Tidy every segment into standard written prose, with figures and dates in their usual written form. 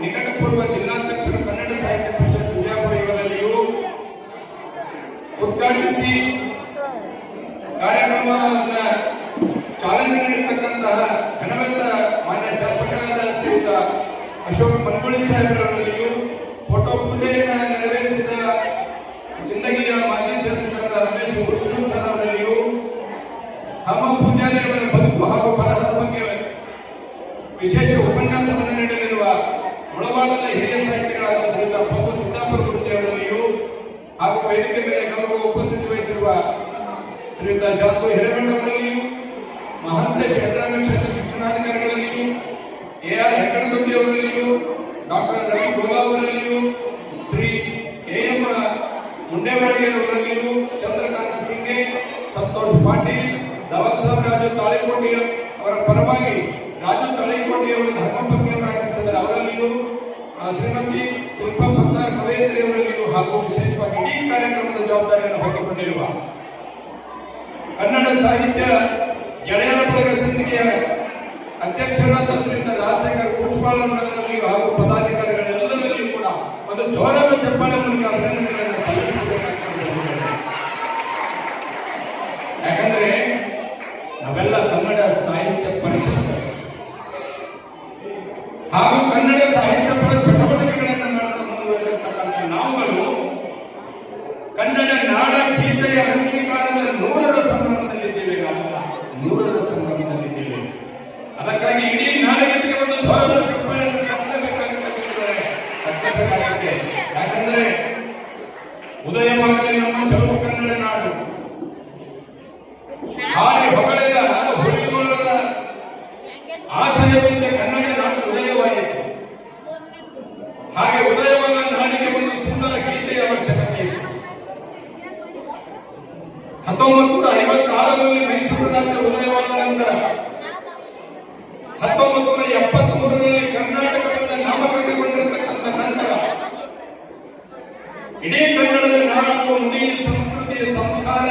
ನಿಕಟಪೂರ್ವ ಜಿಲ್ಲಾಧ್ಯಕ್ಷರು ಕನ್ನಡ ಸಾಹಿತ್ಯ ಪರಿಷತ್ ವಿಜಯಪುರ ಇವರಲ್ಲಿಯೂ ಉದ್ಘಾಟಿಸಿ ಕಾರ್ಯಕ್ರಮವನ್ನು ಚಾಲನೆ ನೀಡಿರ್ತಕ್ಕಂತಹ ಘನವೆತ್ತ ಮಾನ್ಯ ಶಾಸಕರಾದ ಶ್ರೀಯುತ ಅಶೋಕ್ ಮನ್ಗುಳಿ ಸಾಹೇಬರವರಲ್ಲಿಯೂ ಫೋಟೋ ಪೂಜೆಯನ್ನ ನೆರವೇರಿಸಿದ ಸಿಂದಗಿಯ ಮಾಜಿ ಶಾಸಕರಾದ ರಮೇಶ್ ಹುಸ್ನು ಸರ್ ಅವರಲ್ಲಿಯೂ ಹಮ್ಮ ಪೂಜಾರಿ ಅವರ ಬದುಕು ಹಾಗೂ ಬರಹದ ಬಗ್ಗೆ ವಿಶೇಷ ಉಪನ್ಯಾಸವನ್ನು ನೀಡಲಿರುವ ಮುಳಬಾಡದ ಹಿರಿಯ ಸಾಹಿತಿಗಳಾದ ಶ್ರೀಯುತ ಪದ್ದು ಸಿದ್ದಾಪುರ ಗುರುಜಿ ಅವರಲ್ಲಿಯೂ ಹಾಗೂ ವೇದಿಕೆ ಮೇಲೆ ಗೌರವ ಉಪಸ್ಥಿತಿ ವಹಿಸಿರುವ ಶ್ರೀಯುತ ಶಾಂತು ಹಿರೇಮಠ ಅವರಲ್ಲಿಯೂ ಮಹಾಂತೇಶ್ ಯಡ್ರಾಮಿ ಕ್ಷೇತ್ರ ಶಿಕ್ಷಣಾಧಿಕಾರಿಗಳಲ್ಲಿಯೂ ಎಆರ್ ಹೆಕ್ಕಡದೊಡ್ಡಿ ಅವರಲ್ಲಿಯೂ ಡಾಕ್ಟರ್ ರವಿ ಗೋಲಾ ಅವರಲ್ಲಿಯೂ ಶ್ರೀ ಎಎಂ ಮುಂಡೇವಾಡಿ ಅವರಲ್ಲಿಯೂ ಚಂದ್ರಕಾಂತ್ ಸಿಂಗೆ ಸಂತೋಷ್ ಪಾಟೀಲ್ ದವಾಲ್ ಸಾಹೇಬ್ ರಾಜು ತಾಳಿಕೋಟಿ ಅವರ ಪರವಾಗಿ ರಾಜು ತಾಳಿಕೋಟಿ ಅವರು ಧರ್ಮಪತ್ನಿಯವರಾಗಿದ್ದಾರೆ ಅವರಲ್ಲಿಯೂ ಶ್ರೀಮತಿ ಶಿಲ್ಪಾ ಪತ್ತಾರ್ ಕವಯತ್ರಿ ಅವರಲ್ಲಿಯೂ ಹಾಗೂ ವಿಶೇಷವಾಗಿ ಇಡೀ ಕಾರ್ಯಕ್ರಮದ ಜವಾಬ್ದಾರಿಯನ್ನು ಹೊತ್ತುಕೊಂಡಿರುವ ಕನ್ನಡ ಸಾಹಿತ್ಯ ಗೆಳೆಯರ ಬಳಗ ಸಿಂದಗಿಯ ಅಧ್ಯಕ್ಷರಾದ ಶ್ರೀಯುತ ರಾಜಶೇಖರ್ ಕೂಚ್ವಾಳ್ ಅವರಲ್ಲಿಯೂ ಹಾಗೂ ಪದಾಧಿಕಾರಿಗಳೆಲ್ಲರಲ್ಲಿಯೂ ಕೂಡ ಒಂದು ಜೋರಾದ ಚಪ್ಪಾಳೆ ಮೂಲಕ ಅಭಿನಂದನೆಗಳನ್ನು ಸಲ್ಲಿಸಬೇಕಾಗ್ತದೆ. ಯಾಕಂದ್ರೆ ನಾವೆಲ್ಲ ಕನ್ನಡ ಸಾಹಿತ್ಯ ಪರಿಷತ್ ಹಾಗೂ ಕನ್ನಡ ಸಾಹಿತ್ಯ ಪರ ಚಟುವಟಿಕೆಗಳನ್ನು ಮಾಡ್ತಾ ಮುಂದುವರಿರ್ತಕ್ಕಂಥ ನಾವುಗಳು ಕನ್ನಡ ನಾಡ ಗೀತೆಯ ಅಂಗೀಕಾರದ 100ರ ಸಂಭ್ರಮದಲ್ಲಿದ್ದೇವೆ. 100ರ ಸಂಭ್ರಮದಲ್ಲಿದ್ದೇವೆ. ಅದಕ್ಕಾಗಿ ಇಡೀ ನಾಡಗೀತೆಗೆ ಒಂದು ಜೋರಾದ ಚಪ್ಪಾಳೆಯನ್ನು ತಟ್ಟಬೇಕಾಗುತ್ತೆ. ಯಾಕಂದ್ರೆ ಉದಯವಾಗಲಿ ನಮ್ಮ ಚಲುವ ಕನ್ನಡ ನಾಡು, ಹಾಡಿ ಹೊಗಳಿದ ಹುಡುಗಿಗಳ ಆಶಯದಿಂದ ಕನ್ನಡ ನಾಡು ಉದಯವಾಯಿತು. ಹಾಗೆ ಉದಯವಾದ ನಾಡಿಗೆ ಒಂದು ಸುಂದರ ಗೀತೆಯ ಅವಶ್ಯಕತೆ ಇದೆ. 1956ರಲ್ಲಿ ಮೈಸೂರು ರಾಜ್ಯ ಉದಯವಾದ ನಂತರ 1973ರಲ್ಲಿ ಕರ್ನಾಟಕದಿಂದ ನಾಮಕರಣಗೊಂಡಿರತಕ್ಕಂಥ ನಂತರ ಇಡೀ ಕನ್ನಡದ ನಾಡು, ನುಡಿ, ಸಂಸ್ಕೃತಿ, ಸಂಸ್ಕಾರ,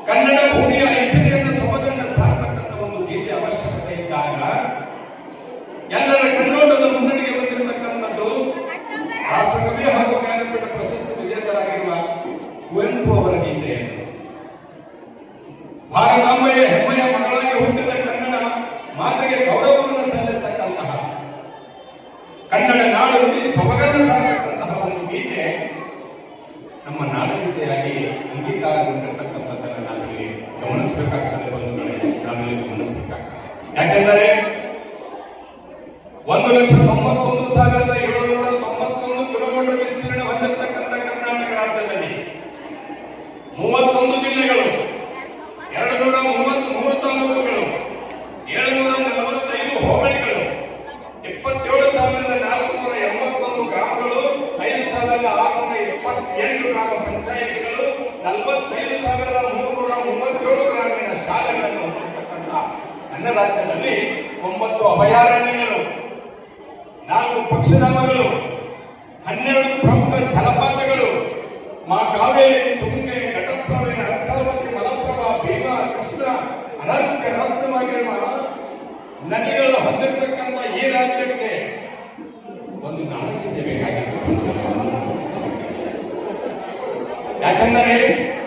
ಕನ್ನಡ ಭೂಮಿಯ ಐಶ್ವರ್ಯದ ಸೊಬಗನ್ನು ಸಾರತಕ್ಕಂಥ ಒಂದು ಗೀತೆ ಅವಶ್ಯಕತೆ ಇದ್ದಾಗ ಎಲ್ಲರ ಕನ್ನಡದ ಮುನ್ನಡೆಗೆ ಬಂದಿರತಕ್ಕಂಥದ್ದು ರಾಷ್ಟ್ರಕವಿ ಹಾಗೂ ಜ್ಞಾನಪೀಠ ಪ್ರಶಸ್ತಿ ವಿಜೇತರಾಗಿರುವ ಕುವೆಂಪು ಅವರ ಗೀತೆ. ಭಾರತಾಂಬೆಯ ಹೆಮ್ಮೆಯ ಮಗಳಾಗಿ ಹುಟ್ಟಿದ ಕನ್ನಡ ಮಾತೆಗೆ ಗೌರವವನ್ನು ಸಲ್ಲಿಸತಕ್ಕಂತಹ, ಕನ್ನಡ ನಾಡು ನುಡಿ ಸೊಬಗನ್ನು ಸಾರತಕ್ಕಂತಹ ಒಂದು ಗೀತೆ ನಮ್ಮ ನಾಡಗೀತೆಯಾಗಿ ಅಂಗೀಕಾರಗೊಂಡಿರ್ತಕ್ಕಂಥದ್ದನ್ನು ನಾವಿಲ್ಲಿ ಗಮನಿಸಬೇಕಾಗ್ತದೆ. ಬಂಧುಗಳೇ, ನಾವಿಲ್ಲಿ ಗಮನಿಸಬೇಕಾಗ್ತದೆ. ಯಾಕೆಂದರೆ 1,91,791 ಕಿಲೋಮೀಟರ್ ವಿಸ್ತೀರ್ಣ ಹೊಂದಿರತಕ್ಕಂಥ ಕರ್ನಾಟಕ ರಾಜ್ಯದಲ್ಲಿ 31 ಜಿಲ್ಲೆಗಳು, 233 ತಾಲೂಕುಗಳು, 745 ಹೋಬಳಿಗಳು, 27,481 ಗ್ರಾಮಗಳು, 5,628 ಗ್ರಾಮ ಪಂಚಾಯಿತಿಗಳು, 45,337 ಗ್ರಾಮೀಣ ಶಾಲೆಗಳನ್ನು ಹೊಂದಿರತಕ್ಕಂಥ ನನ್ನ ರಾಜ್ಯದಲ್ಲಿ 9 ಅಭಯಾರಣ್ಯಗಳು, 4 ಪಕ್ಷಿಧಾಮಗಳು, 12 ಪ್ರಮುಖ ಜಲಪಾತಗಳು, ಮಾ ಕಾವೇರಿ, ತುಂಗೆ, ಘಟಪ್ರಭೆ, ಅರ್ಕಾವತಿ, ಮಲಪ್ರಭಾ, ಭೀಮಾ, ಕೃಷ್ಣ, ಅನಂತ ರತ್ನವಾಗಿರುವ ನದಿಗಳು ಹೊಂದಿರತಕ್ಕಂಥ ಈ ರಾಜ್ಯಕ್ಕೆ ಒಂದು ನಾಡಗೀತೆ ಬೇಕಾಗಿತ್ತು. ಯಾಕಂದರೆ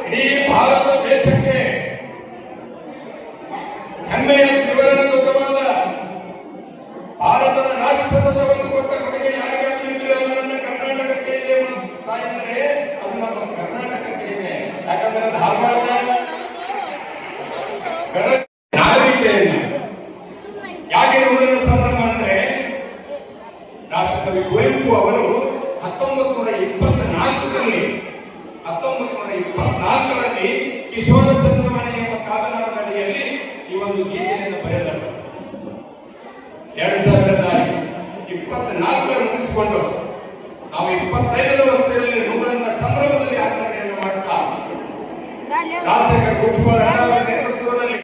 ಇಡೀ ಭಾರತ ದೇಶಕ್ಕೆ ಹೆಮ್ಮೆಯ ತ್ರಿವರ್ಣಧ್ವಜವಾದ ಭಾರತದ ರಾಷ್ಟ್ರಧ್ವಜವನ್ನು ಕೊಟ್ಟ ಕೊಡುಗೆ ಯಾರಿಗಾಗಲಿದ್ರೆ ಅದು ನನ್ನ ಕರ್ನಾಟಕಕ್ಕೆ ಇದೆ ಎಂದರೆ ಅದು ನಮ್ಮ ಕರ್ನಾಟಕಕ್ಕೆ ಇದೆ. ಯಾಕಂದ್ರೆ ಧಾರವಾಡದ ನಾಗರಿಕತೆಯನ್ನು ಯಾಕೆ 100ರ ಸಂಭ್ರಮ ಅಂದ್ರೆ ರಾಷ್ಟ್ರಕವಿ ಕುವೆಂಪು ಅವರು 1924ರಲ್ಲಿ ಕಿಶೋರ ಚಂದ್ರಮಣಿ ಎಂಬ ಕಾವ್ಯನಾಮದ ಅಡಿಯಲ್ಲಿ ಈ ಒಂದು ಗೀತೆಯನ್ನು ಬರೆದರು. 2024 ಮುಗಿಸಿಕೊಂಡು ನಾವು 25ನೇ ವರ್ಷದಲ್ಲಿ 100ರ ಸಂಭ್ರಮದಲ್ಲಿ ಆಚರಣೆಯನ್ನು ಮಾಡ್ತಾ ರಾಜಶೇಖರ್ ಕೂಚ್ವಾಳ್